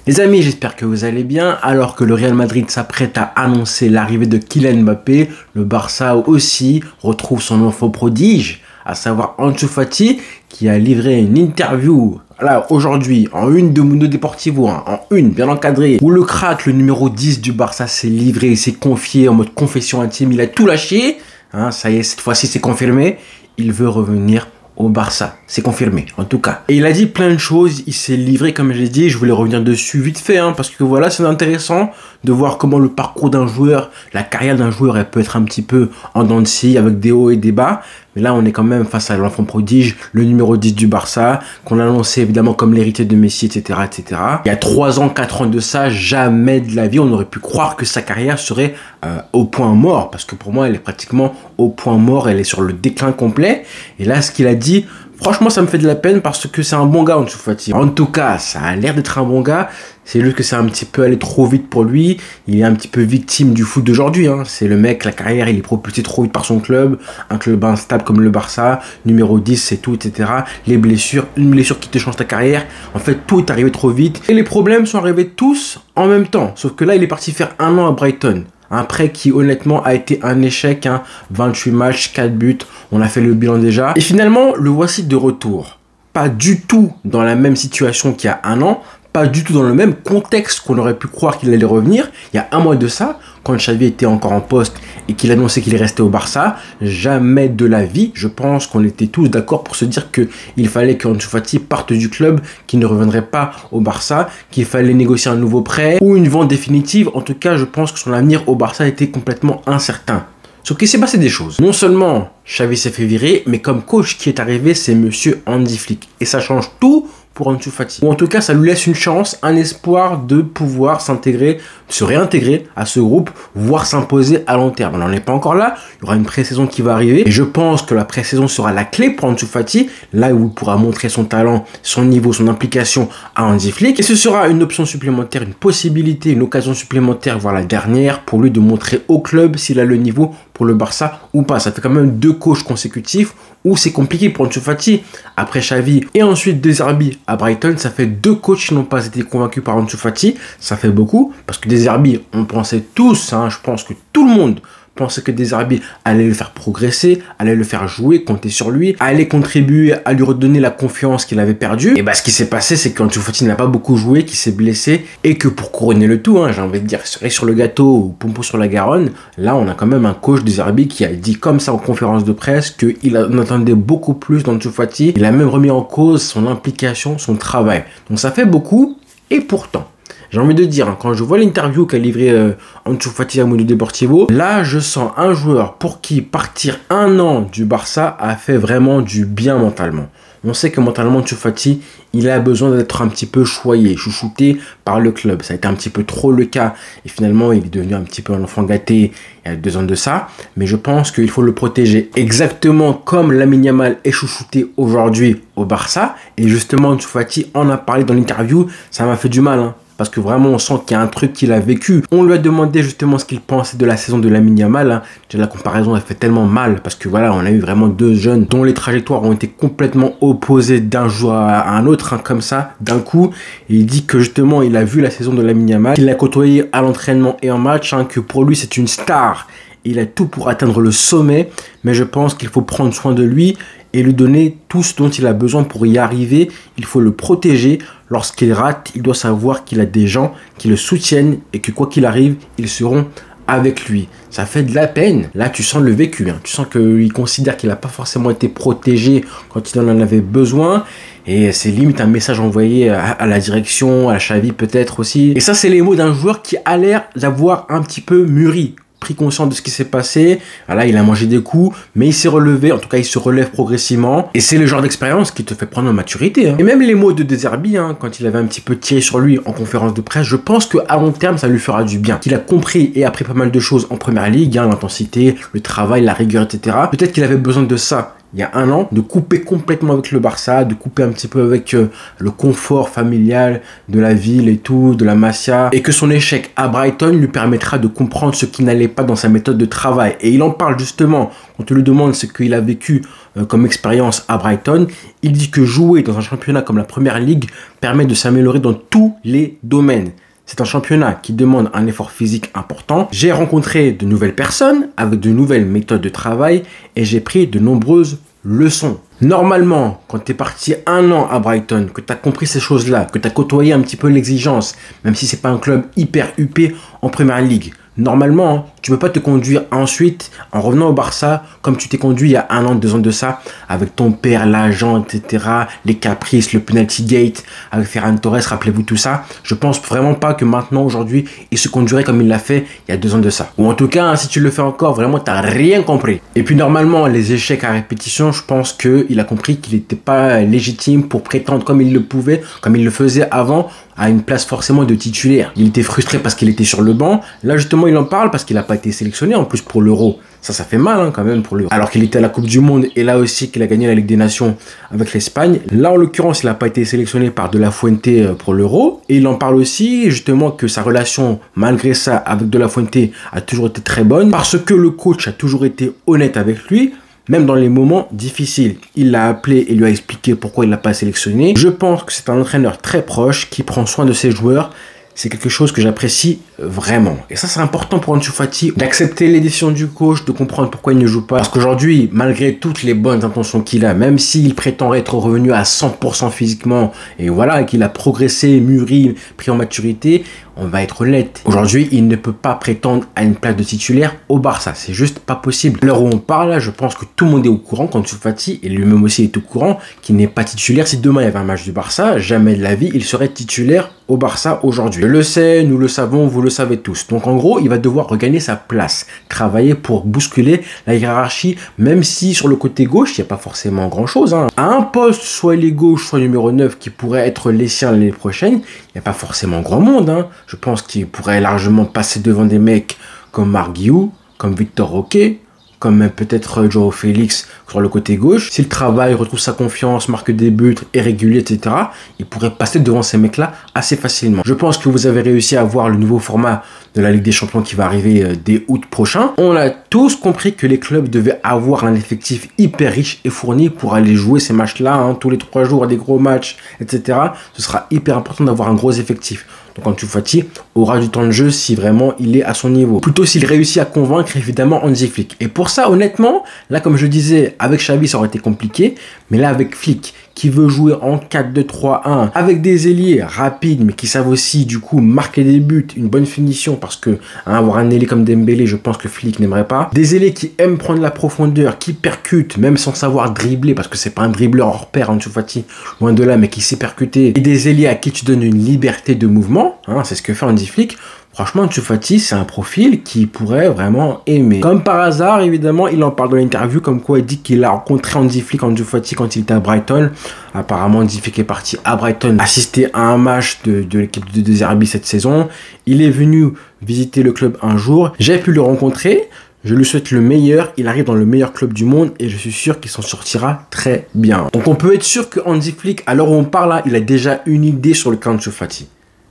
Les amis, j'espère que vous allez bien. Alors que le Real Madrid s'apprête à annoncer l'arrivée de Kylian Mbappé, le Barça aussi retrouve son enfant prodige, à savoir Ansu Fati, qui a livré une interview là aujourd'hui en une de Mundo Deportivo, en une bien encadrée, où le crack, le numéro 10 du Barça, s'est livré, il s'est confié en mode confession intime, il a tout lâché. Ça y est, cette fois-ci c'est confirmé, il veut revenir au Barça, c'est confirmé en tout cas. Et il a dit plein de choses, il s'est livré comme j'ai dit, je voulais revenir dessus vite fait, parce que voilà, c'est intéressant de voir comment le parcours d'un joueur, la carrière d'un joueur, elle peut être un petit peu en dents de scie, avec des hauts et des bas. Mais là, on est quand même face à l'enfant prodige, le numéro 10 du Barça, qu'on a annoncé évidemment comme l'héritier de Messi, etc., etc. Il y a 3 ans, 4 ans de ça, jamais de la vie, on aurait pu croire que sa carrière serait au point mort. Parce que pour moi, elle est pratiquement au point mort, elle est sur le déclin complet. Et là, ce qu'il a dit, franchement, ça me fait de la peine parce que c'est un bon gars, Ansu Fati. En tout cas, ça a l'air d'être un bon gars. C'est juste que c'est un petit peu allé trop vite pour lui. Il est un petit peu victime du foot d'aujourd'hui. C'est le mec, la carrière, il est propulsé trop vite par son club. Un club instable comme le Barça. Numéro 10, c'est tout, etc. Les blessures, une blessure qui te change ta carrière. En fait, tout est arrivé trop vite. Et les problèmes sont arrivés tous en même temps. Sauf que là, il est parti faire 1 an à Brighton. Un prêt qui honnêtement a été un échec, 28 matchs, 4 buts, on a fait le bilan déjà. Et finalement, le voici de retour. Pas du tout dans la même situation qu'il y a 1 an, pas du tout dans le même contexte qu'on aurait pu croire qu'il allait revenir. Il y a 1 mois de ça, quand Xavi était encore en poste et qu'il annonçait qu'il restait au Barça, jamais de la vie, je pense qu'on était tous d'accord pour se dire qu'il fallait qu'Ansu Fati parte du club, qu'il ne reviendrait pas au Barça, qu'il fallait négocier un nouveau prêt ou une vente définitive. En tout cas, je pense que son avenir au Barça était complètement incertain. Sauf qu'il s'est passé des choses. Non seulement Xavi s'est fait virer, mais comme coach qui est arrivé, c'est monsieur Hansi Flick. Et ça change tout pour Ansu Fati. Ou en tout cas, ça lui laisse une chance, un espoir de pouvoir s'intégrer, se réintégrer à ce groupe, voire s'imposer à long terme. On n'en est pas encore là, il y aura une pré-saison qui va arriver. Et je pense que la pré-saison sera la clé pour Ansu Fati, là où il pourra montrer son talent, son niveau, son implication à Hansi Flick. Et ce sera une option supplémentaire, une possibilité, une occasion supplémentaire, voire la dernière, pour lui de montrer au club s'il a le niveau pour le Barça ou pas. Ça fait quand même 2 coachs consécutifs où c'est compliqué pour Ansu Fati. Après Xavi et ensuite De Zerbi à Brighton, ça fait 2 coachs qui n'ont pas été convaincus par Ansu Fati. Ça fait beaucoup parce que De Zerbi, on pensait tous, je pense que tout le monde pensait que De Zerbi allait le faire progresser, allait le faire jouer, compter sur lui, allait contribuer à lui redonner la confiance qu'il avait perdue. Et ce qui s'est passé, c'est qu'Ansu Fati n'a pas beaucoup joué, qu'il s'est blessé et que pour couronner le tout, j'ai envie de dire cerise sur le gâteau ou pompon sur la Garonne, là on a quand même un coach De Zerbi qui a dit comme ça en conférence de presse qu'il en attendait beaucoup plus d'Ansu Fati. Il a même remis en cause son implication, son travail. Donc ça fait beaucoup et pourtant, j'ai envie de dire, quand je vois l'interview qu'a livré Ansu Fati à Mundo Deportivo, là je sens un joueur pour qui partir 1 an du Barça a fait vraiment du bien mentalement. On sait que mentalement Ansu Fati, il a besoin d'être un petit peu choyé, chouchouté par le club. Ça a été un petit peu trop le cas et finalement il est devenu un petit peu un enfant gâté il y a 2 ans de ça. Mais je pense qu'il faut le protéger exactement comme Lamine Yamal est chouchouté aujourd'hui au Barça. Et justement Ansu Fati en a parlé dans l'interview, ça m'a fait du mal. Parce que vraiment, on sent qu'il y a un truc qu'il a vécu. On lui a demandé justement ce qu'il pensait de la saison de Lamine Yamal. La comparaison, elle fait tellement mal. Parce que voilà, on a eu vraiment 2 jeunes dont les trajectoires ont été complètement opposées d'un jour à un autre, comme ça, d'un coup. Et il dit que justement, il a vu la saison de Lamine Yamal, qu'il l'a côtoyé à l'entraînement et en match, que pour lui, c'est une star. Il a tout pour atteindre le sommet. Mais je pense qu'il faut prendre soin de lui et lui donner tout ce dont il a besoin pour y arriver. Il faut le protéger. Lorsqu'il rate, il doit savoir qu'il a des gens qui le soutiennent et que quoi qu'il arrive, ils seront avec lui. Ça fait de la peine. Là, tu sens le vécu. Tu sens qu'il considère qu'il n'a pas forcément été protégé quand il en avait besoin. Et c'est limite un message envoyé à la direction, à Xavi peut-être aussi. Et ça, c'est les mots d'un joueur qui a l'air d'avoir un petit peu mûri, pris conscience de ce qui s'est passé. Voilà, il a mangé des coups, mais il s'est relevé. En tout cas, il se relève progressivement. Et c'est le genre d'expérience qui te fait prendre en maturité. Et même les mots de De Zerbi, quand il avait un petit peu tiré sur lui en conférence de presse, je pense qu'à long terme, ça lui fera du bien. Qu'il a compris et appris pas mal de choses en première ligue, l'intensité, le travail, la rigueur, etc. Peut-être qu'il avait besoin de ça il y a un an, de couper complètement avec le Barça, de couper un petit peu avec le confort familial de la ville et tout, de la Masia, et que son échec à Brighton lui permettra de comprendre ce qui n'allait pas dans sa méthode de travail. Et il en parle justement, quand on lui demande ce qu'il a vécu comme expérience à Brighton, il dit que jouer dans un championnat comme la Première Ligue permet de s'améliorer dans tous les domaines. C'est un championnat qui demande un effort physique important. J'ai rencontré de nouvelles personnes avec de nouvelles méthodes de travail et j'ai pris de nombreuses leçons. Normalement, quand tu es parti un an à Brighton, que tu as compris ces choses-là, que tu as côtoyé un petit peu l'exigence, même si c'est pas un club hyper huppé en Première Ligue, normalement, tu ne peux pas te conduire ensuite en revenant au Barça comme tu t'es conduit il y a un an, 2 ans de ça, avec ton père, l'agent, etc., les caprices, le penalty gate, avec Ferran Torres, rappelez-vous tout ça. Je pense vraiment pas que maintenant, aujourd'hui, il se conduirait comme il l'a fait il y a 2 ans de ça. Ou en tout cas, si tu le fais encore, vraiment, tu n'as rien compris. Et puis normalement, les échecs à répétition, je pense qu'il a compris qu'il n'était pas légitime pour prétendre comme il le pouvait, comme il le faisait avant, à une place forcément de titulaire. Il était frustré parce qu'il était sur le banc. Là, justement, il en parle parce qu'il n'a pas été sélectionné en plus pour l'Euro. Ça fait mal quand même pour lui. Alors qu'il était à la Coupe du Monde et là aussi qu'il a gagné la Ligue des Nations avec l'Espagne. Là, en l'occurrence, il n'a pas été sélectionné par De La Fuente pour l'Euro. Et il en parle aussi justement que sa relation, malgré ça, avec De La Fuente a toujours été très bonne parce que le coach a toujours été honnête avec lui. Même dans les moments difficiles, il l'a appelé et lui a expliqué pourquoi il l'a pas sélectionné. Je pense que c'est un entraîneur très proche qui prend soin de ses joueurs. C'est quelque chose que j'apprécie vraiment. Et ça, c'est important pour Ansu Fati d'accepter les décisions du coach, de comprendre pourquoi il ne joue pas. Parce qu'aujourd'hui, malgré toutes les bonnes intentions qu'il a, même s'il prétend être revenu à 100% physiquement, et voilà, qu'il a progressé, mûri, pris en maturité, on va être honnête. Aujourd'hui, il ne peut pas prétendre à une place de titulaire au Barça. C'est juste pas possible. À l'heure où on parle, je pense que tout le monde est au courant qu'Ansu Fati, et lui-même aussi est au courant, qu'il n'est pas titulaire. Si demain il y avait un match du Barça, jamais de la vie, il serait titulaire au Barça aujourd'hui. Je le sais, nous le savons, vous le savez tous. Donc en gros, il va devoir regagner sa place, travailler pour bousculer la hiérarchie, même si sur le côté gauche, il n'y a pas forcément grand-chose. À un poste, soit il est gauche, soit numéro 9, qui pourrait être les siens l'année prochaine, il n'y a pas forcément grand monde. Je pense qu'il pourrait largement passer devant des mecs comme Marc Guiu, comme Victor Roque, comme même peut-être Joao Félix sur le côté gauche. S'il travaille, retrouve sa confiance, marque des buts, est régulier, etc., il pourrait passer devant ces mecs-là assez facilement. Je pense que vous avez réussi à voir le nouveau format de la Ligue des Champions qui va arriver dès août prochain. On a tous compris que les clubs devaient avoir un effectif hyper riche et fourni pour aller jouer ces matchs-là, tous les 3 jours, des gros matchs, etc. Ce sera hyper important d'avoir un gros effectif. Donc Ansu Fati aura du temps de jeu si vraiment il est à son niveau. Plutôt s'il réussit à convaincre évidemment Hansi Flick. Et pour ça, honnêtement, là comme je disais, avec Xavi ça aurait été compliqué. Mais là avec Flick, qui veut jouer en 4-2-3-1, avec des ailiers rapides, mais qui savent aussi du coup marquer des buts, une bonne finition, parce que avoir un ailier comme Dembélé, je pense que Flick n'aimerait pas. Des ailiers qui aiment prendre la profondeur, qui percutent, même sans savoir dribbler, parce que c'est pas un dribbleur hors pair, Ansu Fati, loin de là, mais qui sait percuter. Et des ailiers à qui tu donnes une liberté de mouvement, c'est ce que fait Hansi Flick. Franchement, Ansu Fati, c'est un profil qui pourrait vraiment aimer. Comme par hasard, évidemment, il en parle dans l'interview, comme quoi il dit qu'il a rencontré Hansi Flick, Ansu Fati, quand il était à Brighton. Apparemment, Hansi Flick est parti à Brighton assister à un match de l'équipe de De Zerbi cette saison. Il est venu visiter le club un jour. J'ai pu le rencontrer. Je lui souhaite le meilleur. Il arrive dans le meilleur club du monde et je suis sûr qu'il s'en sortira très bien. Donc, on peut être sûr que Hansi Flick, à l'heure où on parle là, il a déjà une idée sur le cas d'Ansu Fati.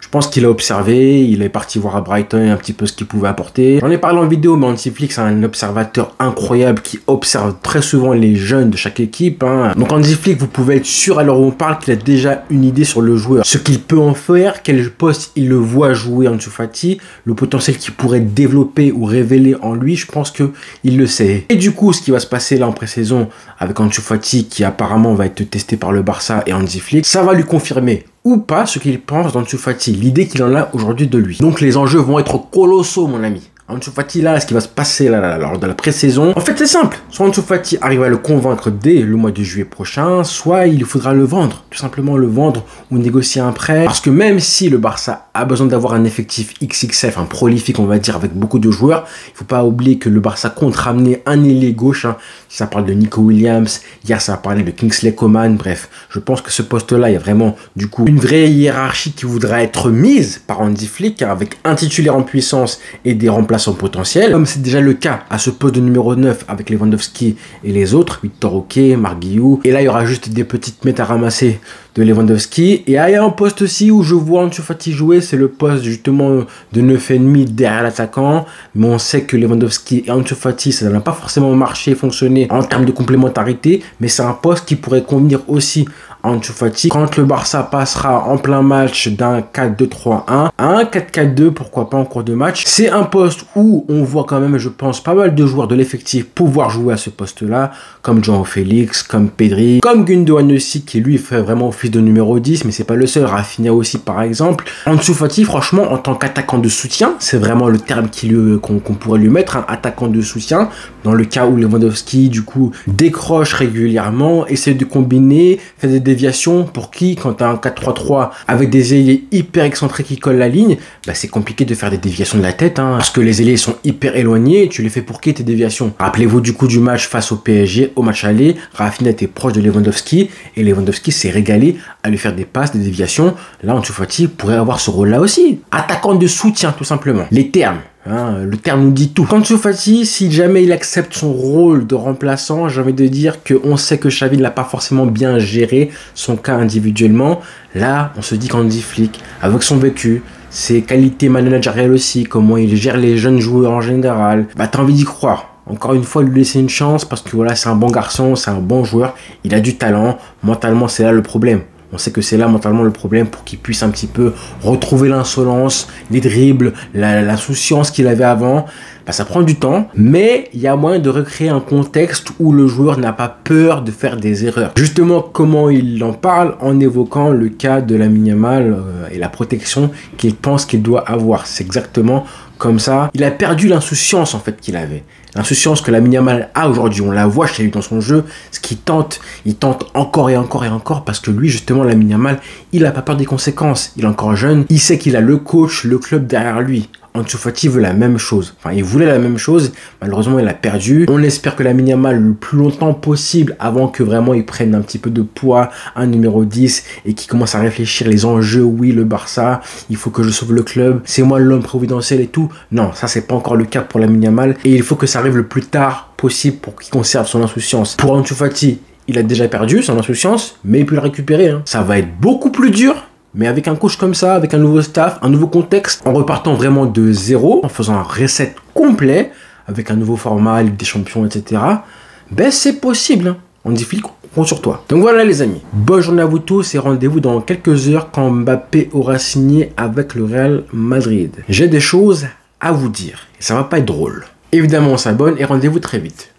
Je pense qu'il a observé, il est parti voir à Brighton un petit peu ce qu'il pouvait apporter. J'en ai parlé en vidéo, mais Hansi Flick, c'est un observateur incroyable qui observe très souvent les jeunes de chaque équipe. Donc Hansi Flick, vous pouvez être sûr, alors on parle qu'il a déjà une idée sur le joueur. Ce qu'il peut en faire, quel poste il le voit jouer Ansu Fati, le potentiel qu'il pourrait développer ou révéler en lui, je pense qu'il le sait. Et du coup, ce qui va se passer là en pré-saison avec Ansu Fati, qui apparemment va être testé par le Barça et Hansi Flick, ça va lui confirmer ou pas ce qu'il pense d'Ansu Fati, l'idée qu'il en a aujourd'hui de lui. Donc les enjeux vont être colossaux, mon ami. Ansu Fati, là, ce qui va se passer là, lors de la pré-saison, en fait c'est simple. Soit Ansu Fati arrive à le convaincre dès le mois de juillet prochain, soit il faudra le vendre, tout simplement le vendre ou négocier un prêt. Parce que même si le Barça a besoin d'avoir un effectif XXL, enfin prolifique on va dire, avec beaucoup de joueurs, il ne faut pas oublier que le Barça compte ramener un ailier gauche. Ça parle de Nico Williams, hier ça a parlé de Kingsley Coman, bref. Je pense que ce poste-là, il y a vraiment du coup une vraie hiérarchie qui voudra être mise par Hansi Flick, avec un titulaire en puissance et des remplaçants remplaçant potentiel, comme c'est déjà le cas à ce poste de numéro 9 avec Lewandowski et les autres, Victor Oké, Marc Guiu. Et là, il y aura juste des petites mètres à ramasser de Lewandowski. Et il y a un poste aussi où je vois Ansu Fati jouer, c'est le poste justement de 9,5 derrière l'attaquant. Mais on sait que Lewandowski et Ansu Fati, ça n'a pas forcément marché, fonctionné en termes de complémentarité, mais c'est un poste qui pourrait convenir aussi à Ansu Fati. Quand le Barça passera en plein match d'un 4-2-3-1 à un 4-4-2, pourquoi pas en cours de match, c'est un poste où on voit quand même, je pense, pas mal de joueurs de l'effectif pouvoir jouer à ce poste-là, comme João Félix, comme Pedri, comme Gundogan aussi, qui lui fait vraiment office de numéro 10, mais c'est pas le seul, Rafinha aussi par exemple. Ansu Fati, franchement, en tant qu'attaquant de soutien, c'est vraiment le terme qu'on pourrait lui mettre, un attaquant de soutien, dans le cas où Lewandowski, du coup, décroche régulièrement, essaie de combiner, fait des déviations, pour qui, quand tu as un 4-3-3 avec des ailiers hyper excentrés qui collent la ligne, bah c'est compliqué de faire des déviations de la tête, parce que les ailiers sont hyper éloignés, tu les fais pour qui tes déviations? Rappelez-vous du coup du match face au PSG, au match aller, Rafinha était proche de Lewandowski, et Lewandowski s'est régalé à lui faire des passes, des déviations. Là, Ansu Fati pourrait avoir ce rôle-là aussi. Attaquant de soutien, tout simplement. Les termes. Le terme nous dit tout. Ansu Fati, si jamais il accepte son rôle de remplaçant, j'ai envie de dire qu'on sait que Xavi n'a pas forcément bien géré son cas individuellement. Là, on se dit qu'Hansi Flick, avec son vécu, ses qualités managériales aussi, comment il gère les jeunes joueurs en général, bah t'as envie d'y croire. Encore une fois, lui laisser une chance parce que voilà, c'est un bon garçon, c'est un bon joueur, il a du talent. Mentalement, c'est là le problème. On sait que c'est là mentalement le problème pour qu'il puisse un petit peu retrouver l'insolence, les dribbles, l'insouciance qu'il avait avant. Bah, ça prend du temps, mais il y a moyen de recréer un contexte où le joueur n'a pas peur de faire des erreurs. Justement, comment il en parle en évoquant le cas de Lamine Yamal et la protection qu'il pense qu'il doit avoir. C'est exactement comme ça. Il a perdu l'insouciance en fait qu'il avait. L'insouciance que Lamine Yamal a aujourd'hui, on la voit chez lui dans son jeu, ce qu'il tente, il tente encore et encore et encore parce que lui justement Lamine Yamal, il n'a pas peur des conséquences, il est encore jeune, il sait qu'il a le coach, le club derrière lui. Ansu Fati veut la même chose. Enfin, il voulait la même chose. Malheureusement, il a perdu. On espère que Lamine Yamal le plus longtemps possible avant que vraiment il prenne un petit peu de poids, un numéro 10 et qu'il commence à réfléchir les enjeux. Oui, le Barça, il faut que je sauve le club. C'est moi l'homme providentiel et tout. Non, ça, c'est pas encore le cas pour Lamine Yamal. Et il faut que ça arrive le plus tard possible pour qu'il conserve son insouciance. Pour Ansu Fati, il a déjà perdu son insouciance, mais il peut le récupérer. Ça va être beaucoup plus dur. Mais avec un coach comme ça, avec un nouveau staff, un nouveau contexte, en repartant vraiment de zéro, en faisant un reset complet, avec un nouveau format, Ligue des Champions, etc., ben c'est possible. Hansi Flick compte sur toi. Donc voilà les amis, bonne journée à vous tous et rendez-vous dans quelques heures quand Mbappé aura signé avec le Real Madrid. J'ai des choses à vous dire et ça va pas être drôle. Évidemment on s'abonne et rendez-vous très vite.